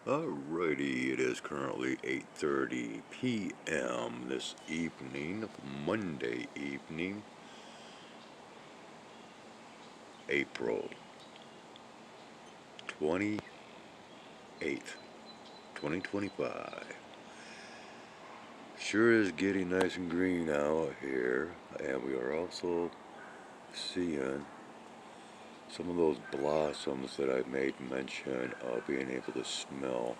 Alrighty, it is currently 8:30 p.m. this evening, Monday evening, April 28th, 2025. Sure is getting nice and green out here, and we are also seeing some of those blossoms that I made mention of being able to smell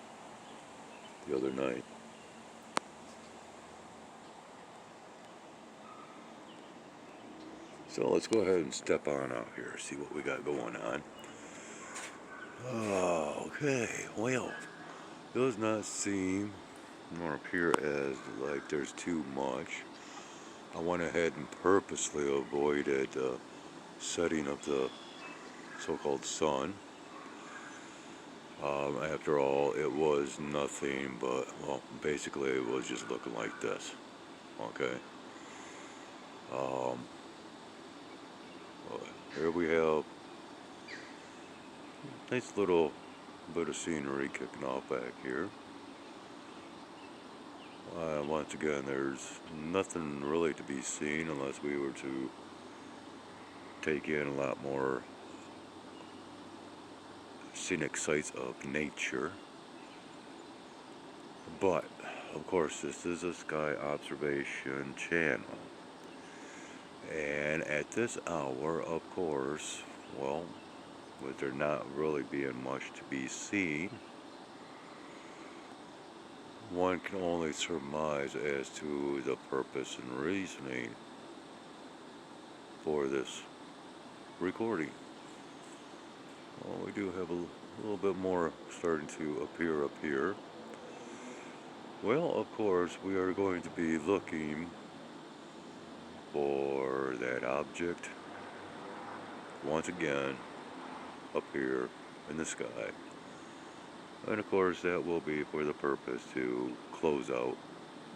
the other night. So let's go ahead and step on out here, see what we got going on. Oh, okay, well, does not seem nor appear as like there's too much. I went ahead and purposely avoided setting of the so-called sun. After all, it was nothing but, well, basically it was just looking like this. Okay. Um, Here we have a nice little bit of scenery kicking off back here. Once again, there's nothing really to be seen unless we were to take in a lot more scenic sights of nature. But, of course, this is a sky observation channel. And at this hour, of course, well, with there not really being much to be seen, one can only surmise as to the purpose and reasoning for this recording. Well, we do have a little bit more starting to appear up here. Well, of course, we are going to be looking for that object once again up here in the sky. And of course, that will be for the purpose to close out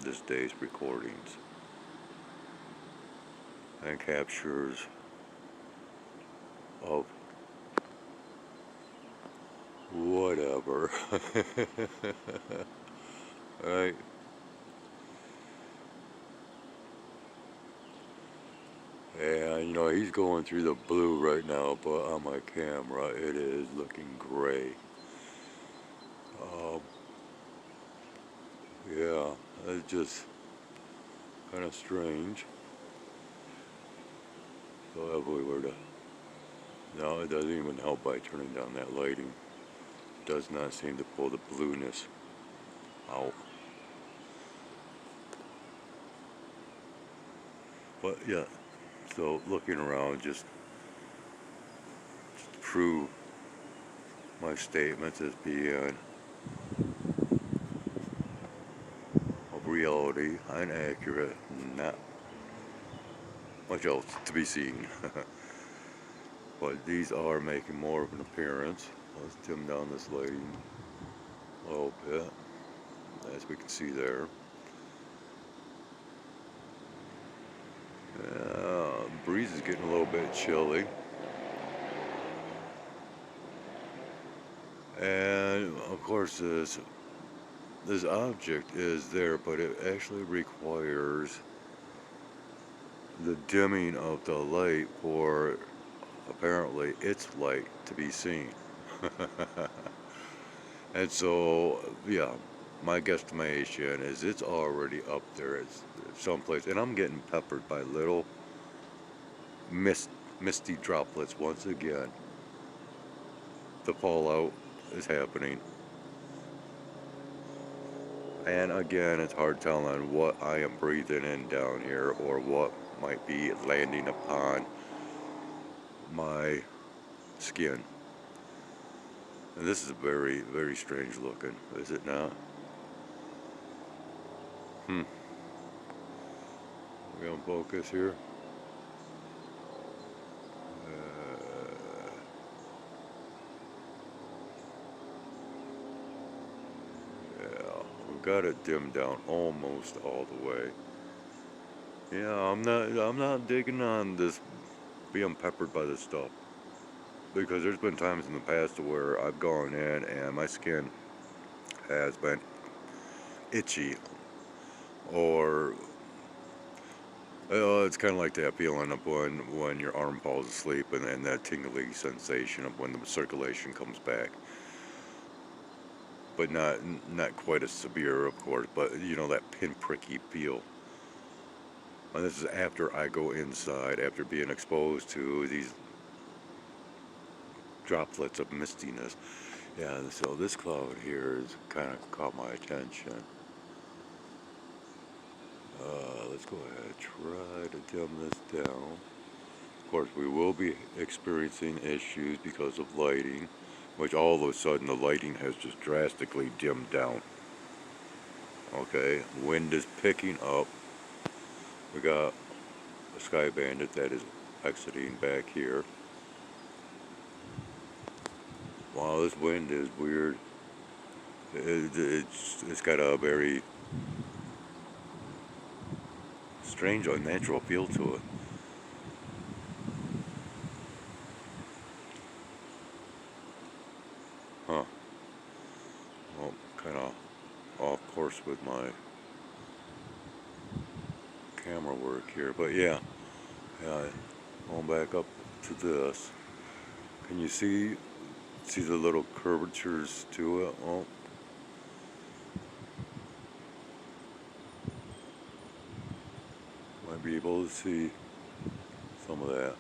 this day's recordings and captures of whatever. Right? And you know, he's going through the blue right now, but on my camera it is looking gray. Yeah, it's just kind of strange. So if we were to, no, it doesn't even help by turning down that lighting. It does not seem to pull the blueness out. But yeah, so looking around just to prove my statements as being of reality and accurate, not much else to be seen. But these are making more of an appearance. Let's dim down this lighting a little bit, as we can see there. Breeze is getting a little bit chilly. And of course this object is there, but it actually requires the dimming of the light for apparently its light to be seen. And so, yeah, my guesstimation is it's already up there at someplace, and I'm getting peppered by little misty droplets once again. The fallout is happening. And again, it's hard telling what I am breathing in down here or what might be landing upon my skin. And this is very, very strange looking, is it not? We on focus here? Got it dimmed down almost all the way. Yeah, I'm not digging on this being peppered by this stuff, because there's been times in the past where I've gone in and my skin has been itchy, or it's kind of like that feeling of when your arm falls asleep, and that tingly sensation of when the circulation comes back. But not quite as severe, of course. But you know that pinpricky feel. And this is after I go inside, after being exposed to these droplets of mistiness. Yeah, so this cloud here has kind of caught my attention. Let's go ahead, try to dim this down. Of course, we will be experiencing issues because of lighting, which all of a sudden the lighting has just drastically dimmed down. Okay, wind is picking up. We got a sky bandit that is exiting back here. Wow, this wind is weird. It's got a very strange, unnatural feel to it. Huh. Well, kind of off course with my camera work here, but yeah, going back up to this. Can you see the little curvatures to it? Oh, might be able to see some of that.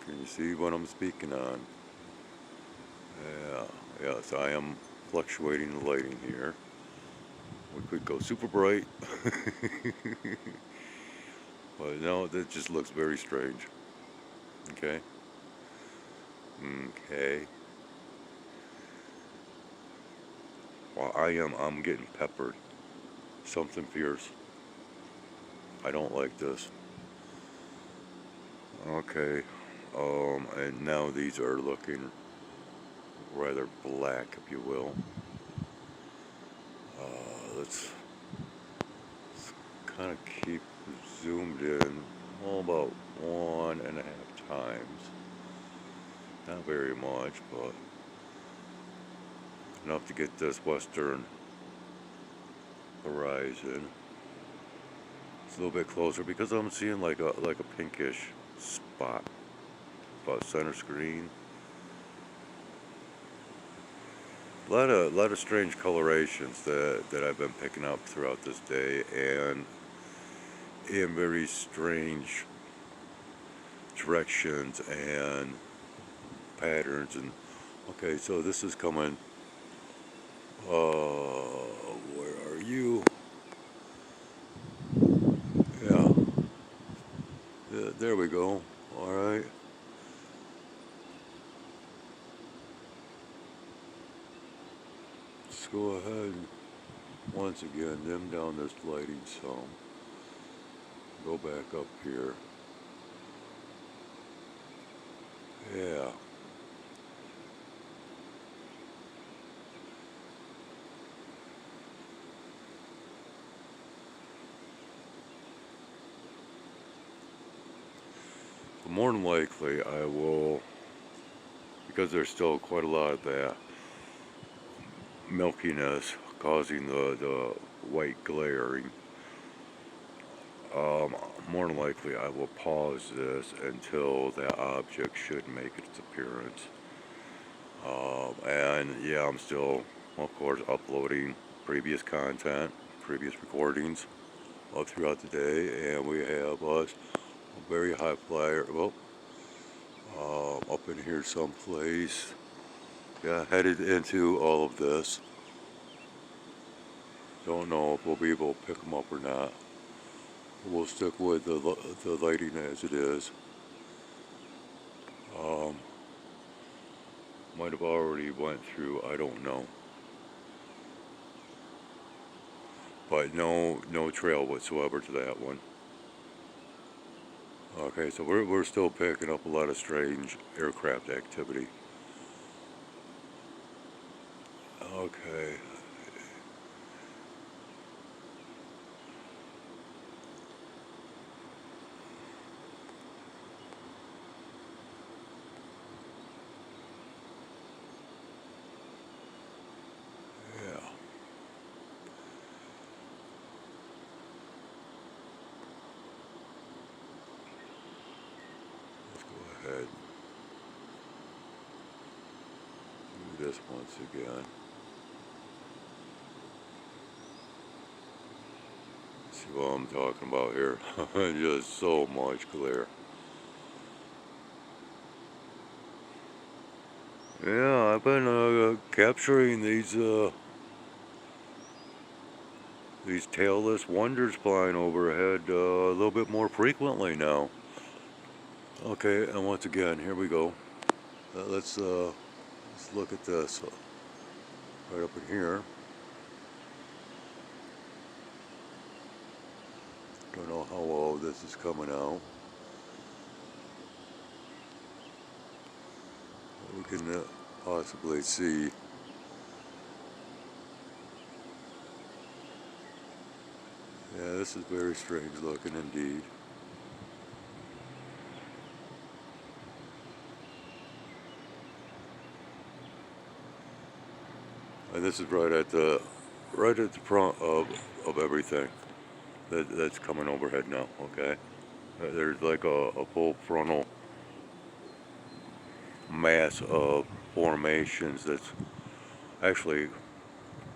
Can you see what I'm speaking on? Yeah, yeah. So I am fluctuating the lighting here. We could go super bright, but no, that just looks very strange. Okay. Okay. Well, I'm getting peppered. Something fierce. I don't like this. Okay. And now these are looking rather black, if you will. Let's kind of keep zoomed in, about 1.5 times. Not very much, but enough to get this western horizon. It's a little bit closer because I'm seeing like a pinkish spot about center screen. A lot of strange colorations that I've been picking up throughout this day, and in very strange directions and patterns. And okay, so this is coming. Where are you? Yeah, there we go. All right. Let's go ahead and once again dim down this lighting some. Go back up here. Yeah. But more than likely, I will, because there's still quite a lot of that milkiness causing the white glaring. Um, More than likely, I will pause this until that object should make its appearance. And yeah, I'm still, of course, uploading previous content, previous recordings all throughout the day, and we have us a very high flyer. Well, up in here someplace. Yeah, headed into all of this. Don't know if we'll be able to pick them up or not. We'll stick with the lighting as it is. Um, might have already went through, I don't know. But no trail whatsoever to that one. Okay, so we're still picking up a lot of strange aircraft activity. Okay. this once again. See what I'm talking about here. Just so much glare. Yeah, I've been capturing these tailless wonders flying overhead a little bit more frequently now. Okay, and once again, here we go. Let's look at this right up in here. Don't know how well this is coming out. We can possibly see. Yeah, this is very strange looking indeed. And this is right at the front of everything that's coming overhead now. Okay, there's like a full frontal mass of formations that's actually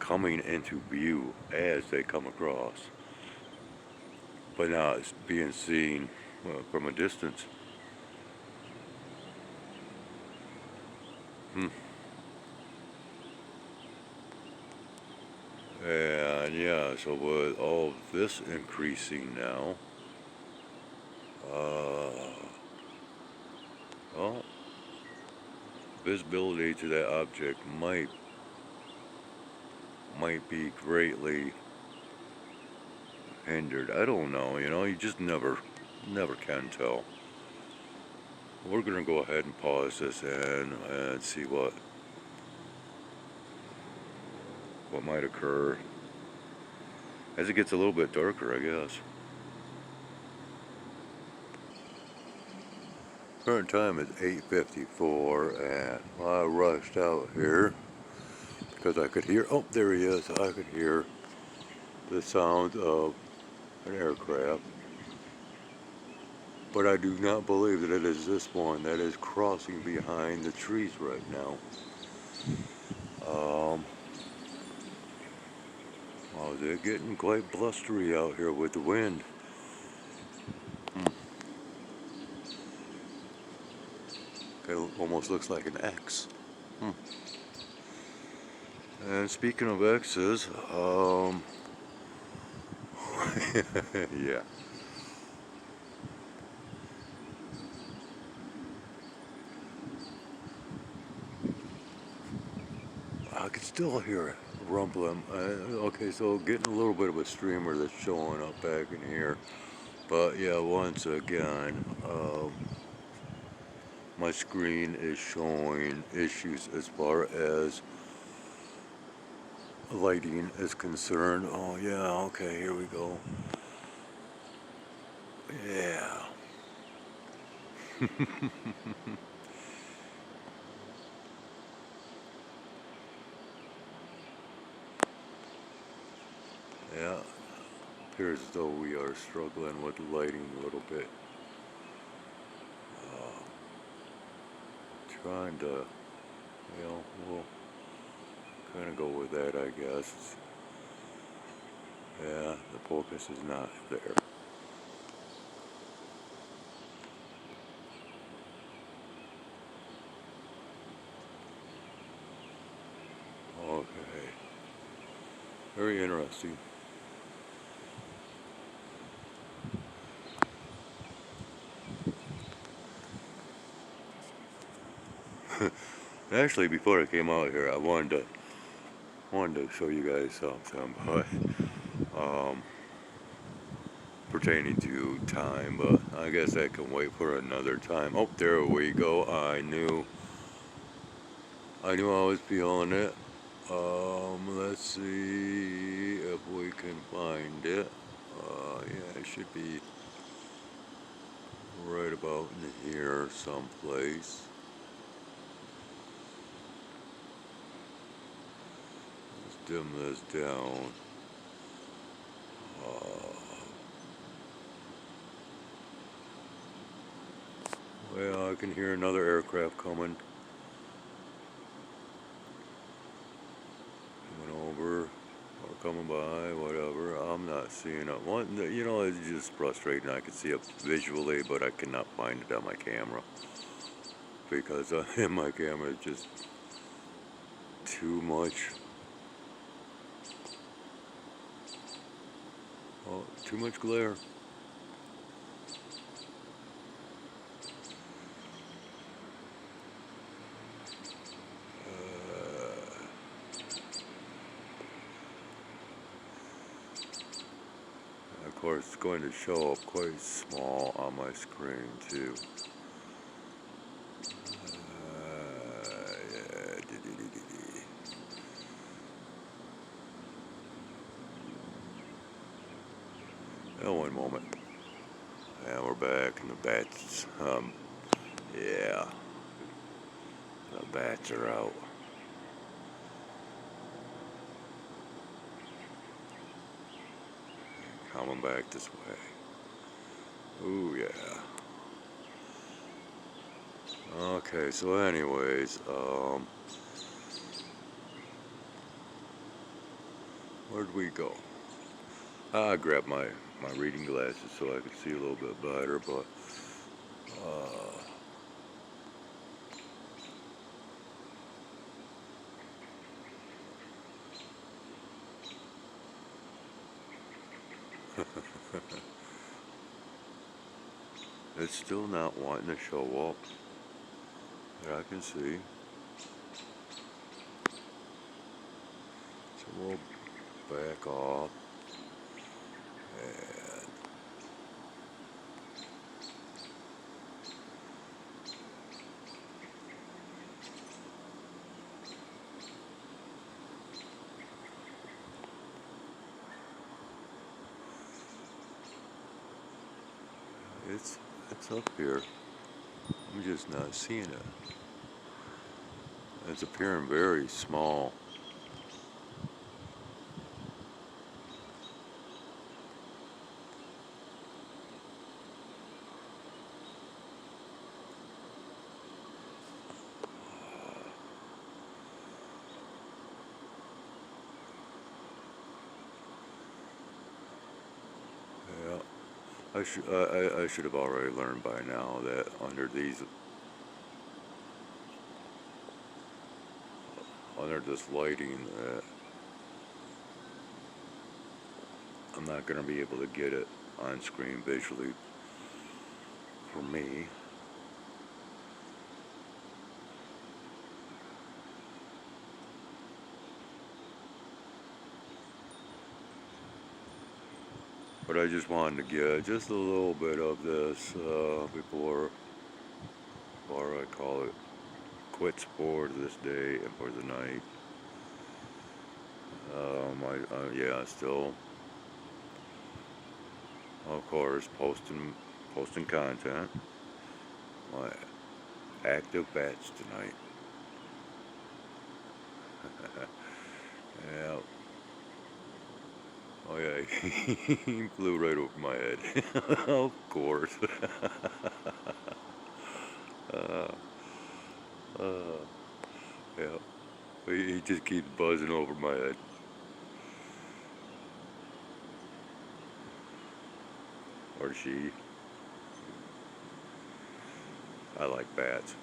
coming into view as they come across, but now it's being seen from a distance. And yeah, so with all this increasing now, well, visibility to that object might be greatly hindered. I don't know, you just never can tell. We're gonna go ahead and pause this and see what might occur as it gets a little bit darker, I guess. Current time is 8:54, and I rushed out here because I could hear, oh, there he is, I could hear the sound of an aircraft, but I do not believe that it is this one that is crossing behind the trees right now. Oh, they're getting quite blustery out here with the wind. It almost looks like an X. And speaking of X's, yeah. I can still hear it rumbling. Okay, so getting a little bit of a streamer that's showing up back in here. But yeah, once again, my screen is showing issues as far as lighting is concerned. Oh yeah, okay, here we go. Yeah. Yeah, appears as though we are struggling with lighting a little bit. Trying to, we'll kind of go with that, I guess. Yeah, the focus is not there. Okay. Very interesting. Actually, before I came out here, I wanted to show you guys something, but pertaining to time, but I guess that can wait for another time. Oh, there we go. I knew I was feeling it. Let's see if we can find it. Yeah, it should be right about in here someplace. Let's dim this down. Well, I can hear another aircraft coming. seeing it. One, you know, it's just frustrating. I can see it visually, but I cannot find it on my camera because in my camera it's just too much. Oh, too much glare. Of course, it's going to show up quite small on my screen too. Oh, one moment. And we're back, and the bats. Yeah, the bats are out. Coming back this way. Ooh, yeah. Okay, so anyways, where'd we go? I grabbed my reading glasses so I could see a little bit better, but it's still not wanting to show up that I can see. So we'll back off and it's up here. I'm just not seeing it. It's appearing very small. Yeah, I should have already learned by now that under this lighting that I'm not going to be able to get it on screen visually for me. But I just wanted to get just a little bit of this before I call it quits for this day and for the night. Yeah, still, of course, posting content. My active bats tonight. Yeah. Oh yeah, he flew right over my head. Of course. uh, uh, yeah. He just keeps buzzing over my head. Or she. I like bats.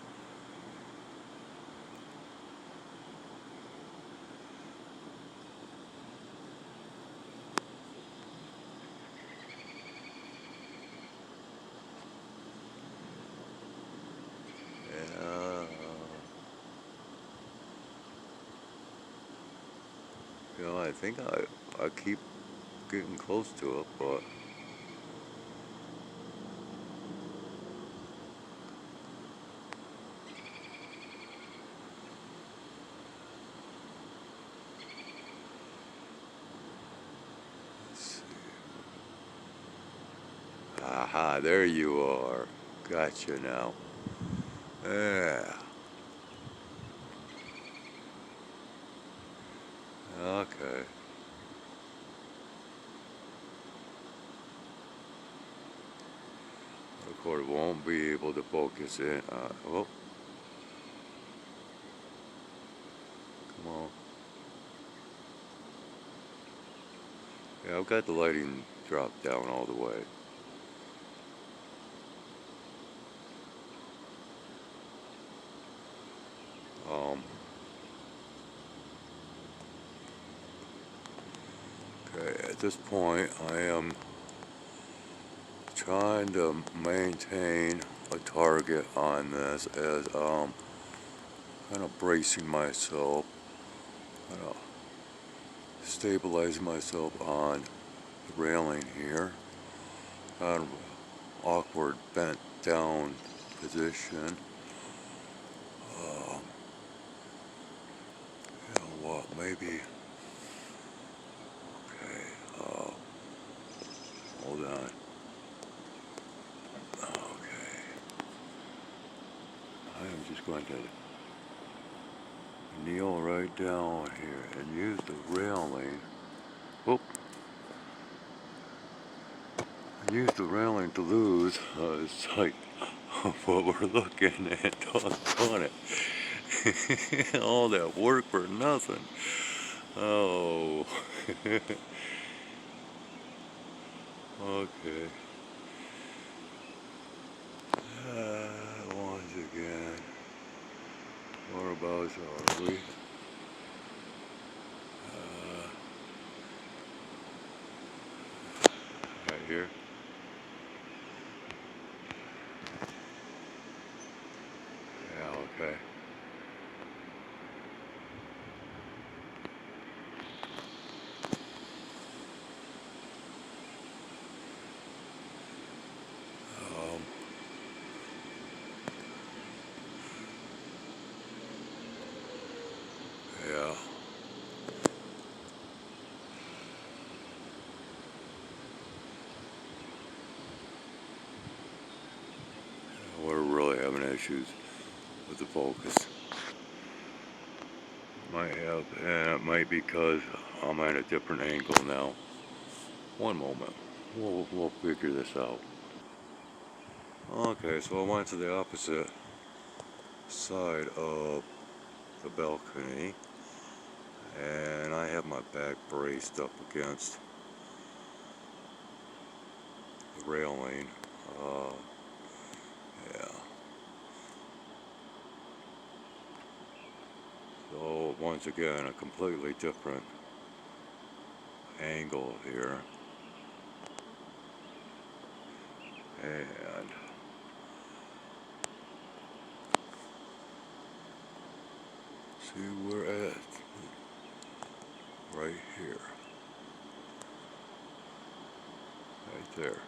Yeah. You know, I think I keep getting close to it, but let's see. Aha, there you are. Gotcha now. Yeah. Okay. Of course, won't be able to focus in. Oh, come on. Yeah, I've got the lighting drop down all the way. Okay, at this point I am trying to maintain a target on this as kind of bracing myself, kind of stabilizing myself on the railing here, kind of awkward bent down position. You know what, maybe, okay, hold on. Okay, I am just going to kneel right down here and use the railing. Whoop. Use the railing to lose. It's like what we're looking at. Doggone it. All that work for nothing. Oh. Okay. Once again, whereabouts are we? Right here. Yeah, okay. Um, yeah. We're really having issues with the focus. Might have, and it might be because I'm at a different angle now. One moment. We'll figure this out. Okay, so I went to the opposite side of the balcony, and I have my back braced up against the railing. Yeah. So once again, a completely different angle here, and see, we're at right here, right there.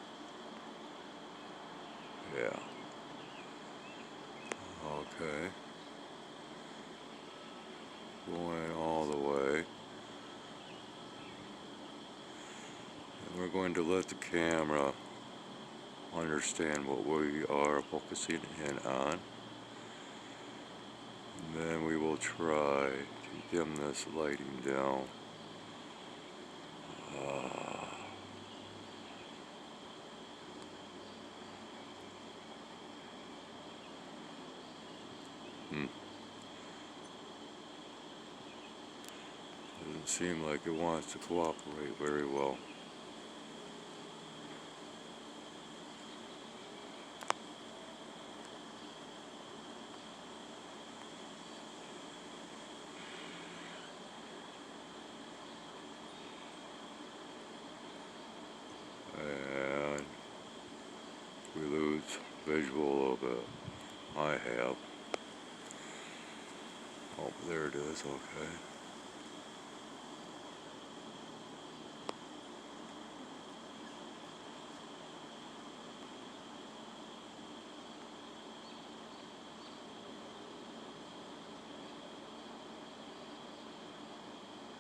Yeah. Okay. Going all the way. And we're going to let the camera understand what we are focusing in on. And then we will try to dim this lighting down. Doesn't seem like it wants to cooperate very well. And we lose visual a little bit. I have. Oh, there it is, okay.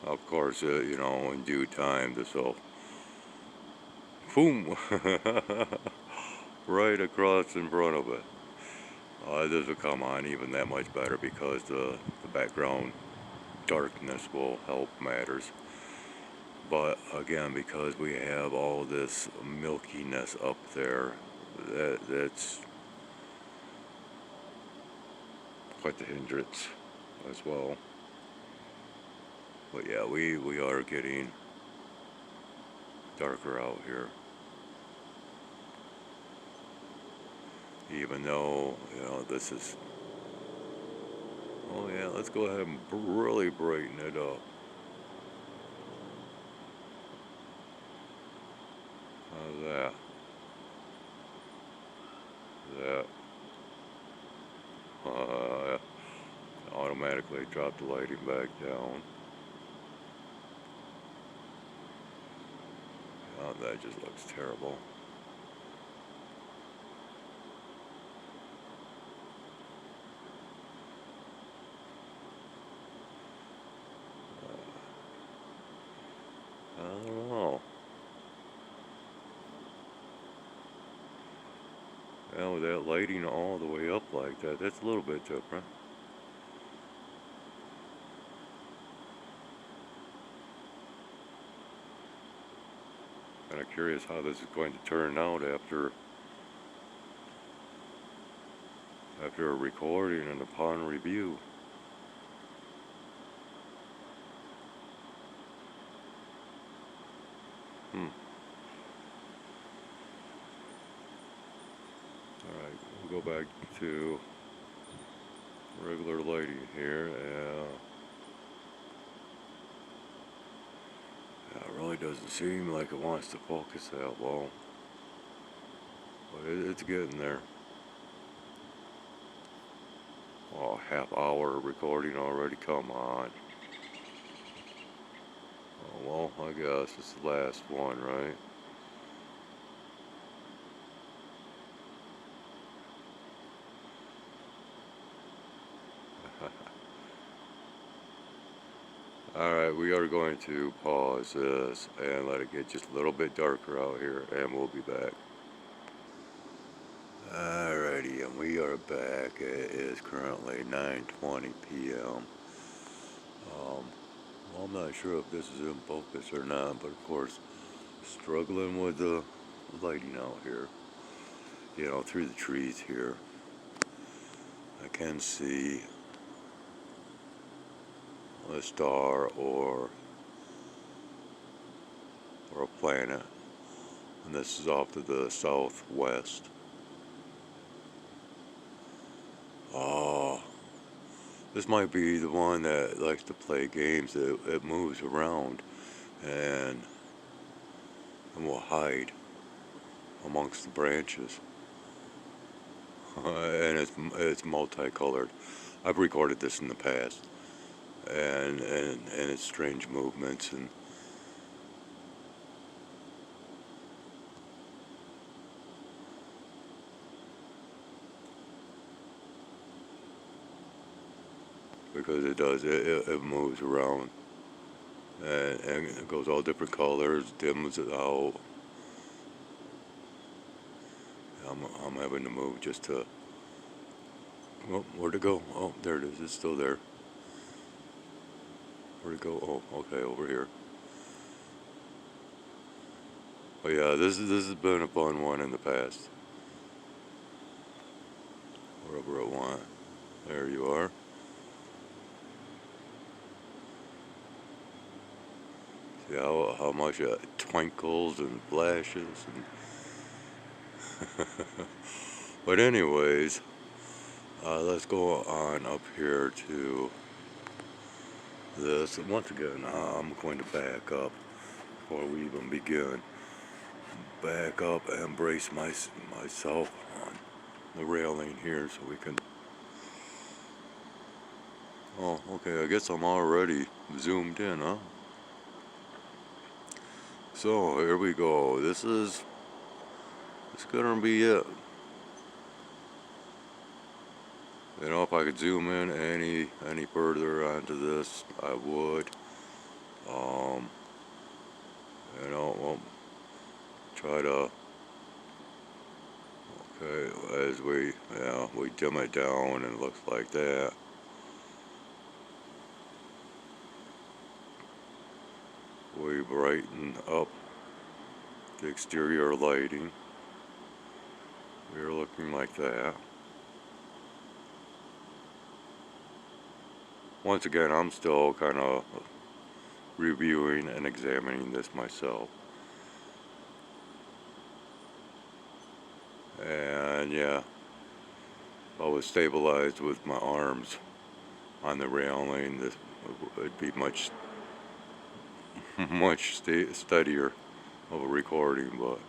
Of course, you know, in due time, this will, boom, right across in front of it. This will come on even that much better because the background darkness will help matters. But again, because we have all this milkiness up there, that's quite the hindrance as well. But yeah, we are getting darker out here. Even though, you know, this is, oh yeah, let's go ahead and really brighten it up. How's that? That automatically drop the lighting back down. Oh, that just looks terrible. I don't know. Well, with that lighting all the way up like that, that's a little bit different. Kind of curious how this is going to turn out after a recording and upon review. Alright, we'll go back to regular lighting here. It really doesn't seem like it wants to focus that well, but it's getting there. Oh, half-hour recording already, come on. Oh, well, I guess it's the last one, right? Alright, we are going to pause this and let it get just a little bit darker out here, and we'll be back. Alrighty, and we are back. It is currently 9:20 p.m. Well, I'm not sure if this is in focus or not, but of course, struggling with the lighting out here. You know, through the trees here. I can see a star or a planet, and this is off to the southwest. Oh, this might be the one that likes to play games. It moves around and will hide amongst the branches. And it's multicolored. I've recorded this in the past, and its strange movements and. Because it does, it moves around, and it goes all different colors, dims it out. I'm having to move just to, oh, where'd it go? Oh, there it is, it's still there. Where'd it go? Oh, okay, over here. But yeah, this has been a fun one in the past. Wherever it went. There you are. See how much it twinkles and flashes and but anyways, let's go on up here to this. And once again, I'm going to back up before we even begin. Back up and brace myself on the railing here so we can. Oh, okay, I guess I'm already zoomed in, huh? So here we go. This gonna be it. You know, if I could zoom in any further onto this, I would. You know, well, try to. Okay, as we dim it down, and it looks like that. We brighten up the exterior lighting. We're looking like that. Once again, I'm still kind of reviewing and examining this myself. And yeah, I was stabilized with my arms on the railing. This would be much steadier of a recording, but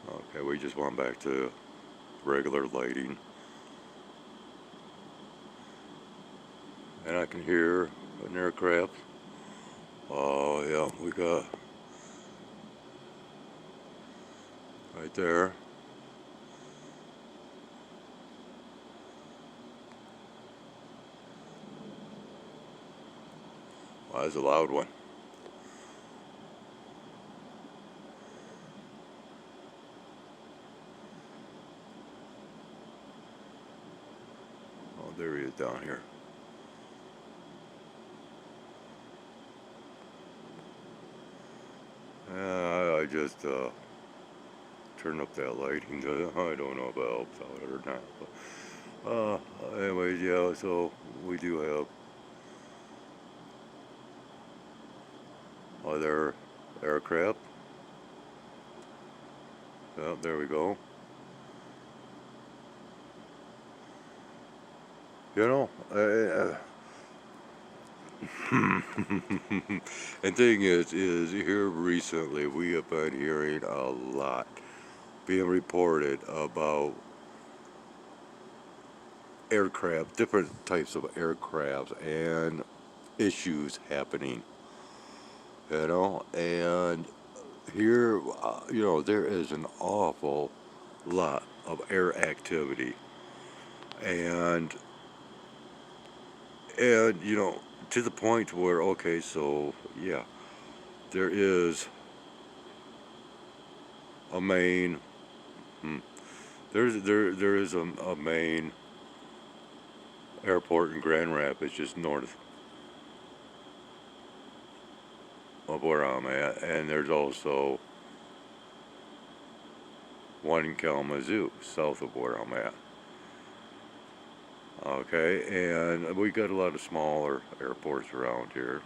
okay, we just went back to regular lighting, and I can hear an aircraft. Oh yeah, we got right there. Well, that's a loud one. Oh, there he is down here. I just turned up that lighting. I don't know if it helps out or not. But anyways, yeah. So we do have other aircraft. Oh, there we go. You know, and thing is here recently we have been hearing a lot being reported about aircraft, different types of aircraft, and issues happening. You know, and here, there is an awful lot of air activity, and to the point where okay, so yeah, there is a main. Hmm, there is a main airport in Grand Rapids, just north of where I'm at, and there's also one in Kalamazoo, south of where I'm at. Okay, and we got a lot of smaller airports around here,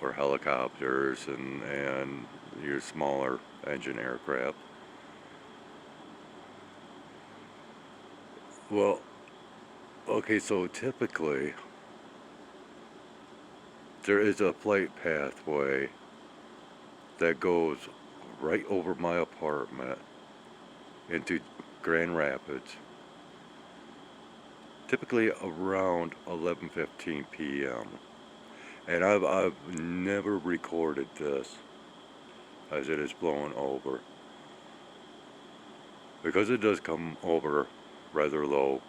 or helicopters and your smaller engine aircraft. Well, okay, so typically there is a flight pathway that goes right over my apartment into Grand Rapids, typically around 11:15 p.m. And I've never recorded this as it is blowing over, because it does come over rather low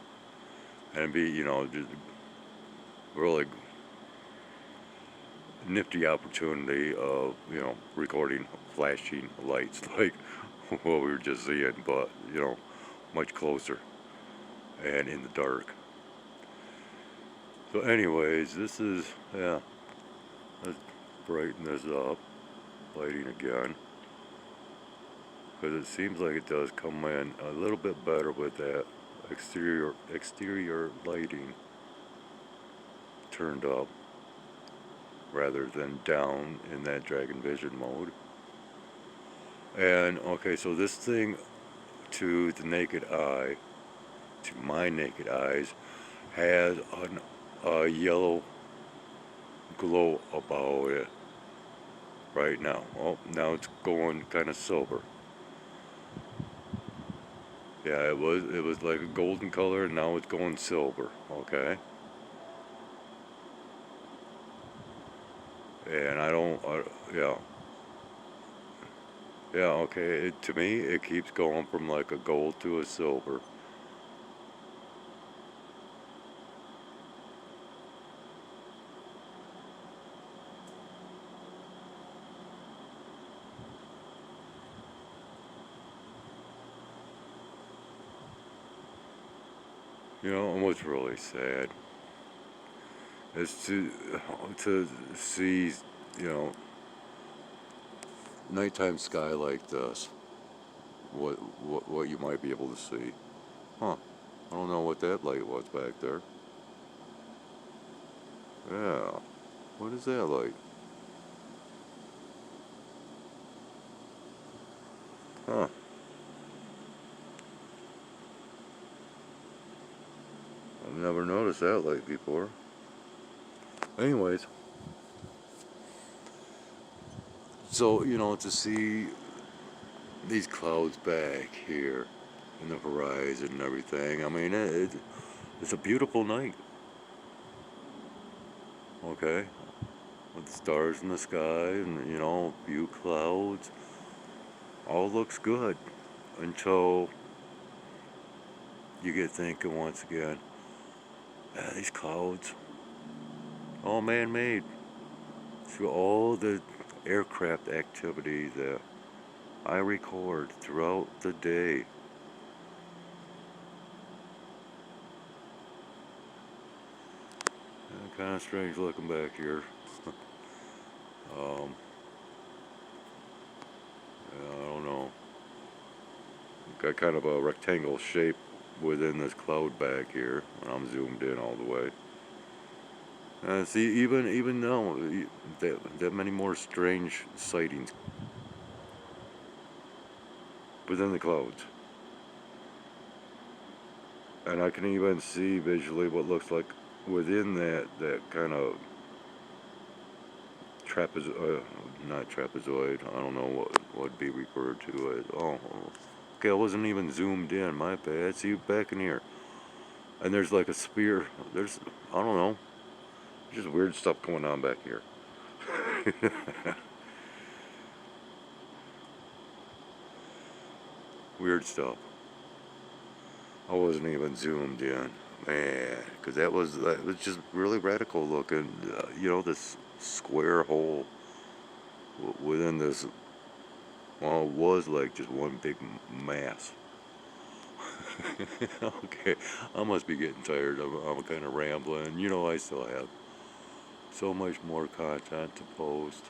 and be just really nifty opportunity of recording flashing lights like what we were just seeing, but much closer and in the dark. So anyways, this is let's brighten this up, lighting again, because it seems like it does come in a little bit better with that exterior lighting turned up rather than down in that Dragon Vision mode. And okay, so this thing, to the naked eye, to my naked eyes, has a yellow glow about it right now. Oh, now it's going kind of silver. Yeah, it was like a golden color, and now it's going silver. Okay, and I don't. Yeah, yeah. Okay. To me, it keeps going from like a gold to a silver. And what's really sad is to see, you know, nighttime sky like this. What you might be able to see. Huh. I don't know what that light was back there. Yeah. What is that like? Huh. I've never noticed that light before. Anyways, so, to see these clouds back here in the horizon and everything, I mean, it's a beautiful night, okay? With the stars in the sky and, few clouds. All looks good until you get thinking once again, these clouds, all man-made. Through all the aircraft activity that I record throughout the day. Kind of strange looking back here. um, I don't know. Got kind of a rectangle shape within this cloud back here when I'm zoomed in all the way. See, even now, that many more strange sightings within the clouds. And I can even see visually what looks like within that kind of not trapezoid. I don't know what would be referred to as. Oh, okay. I wasn't even zoomed in. My bad. See, back in here, and there's like a spear. I don't know, just weird stuff going on back here. Weird stuff. I wasn't even zoomed in, man, because that was just really radical looking. This square hole within this. Well, it was like just one big mass. Okay, I must be getting tired. I'm kind of rambling. I still have so much more content to post.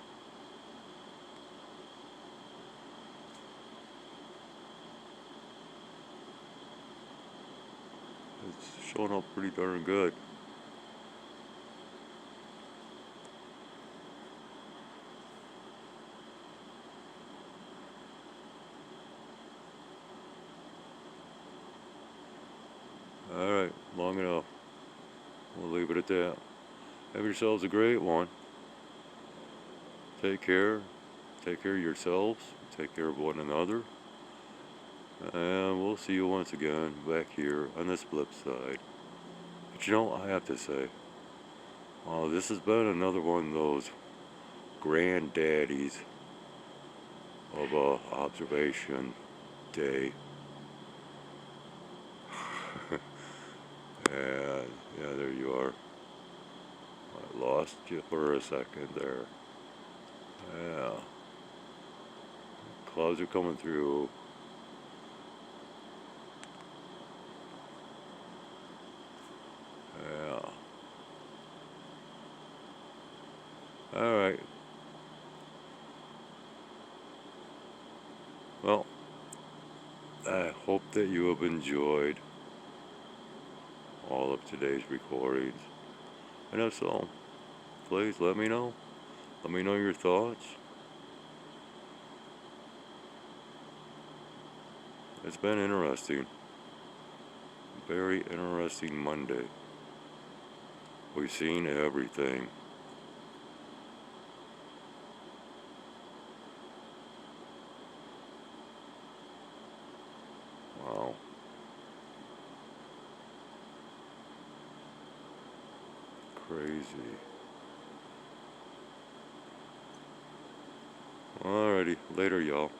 It's showing up pretty darn good. Alright, long enough. We'll leave it at that. Have yourselves a great one. Take care. Take care of yourselves. Take care of one another. And we'll see you once again back here on this flip side. But I have to say, this has been another one of those granddaddies of a observation day. And yeah, there you are. I lost you for a second there. Yeah. Clouds are coming through. Yeah. Alright. Well, I hope that you have enjoyed all of today's recordings. And if so, please let me know. Let me know your thoughts. It's been interesting. Very interesting Monday. We've seen everything. Wow. Crazy. Alrighty, later y'all.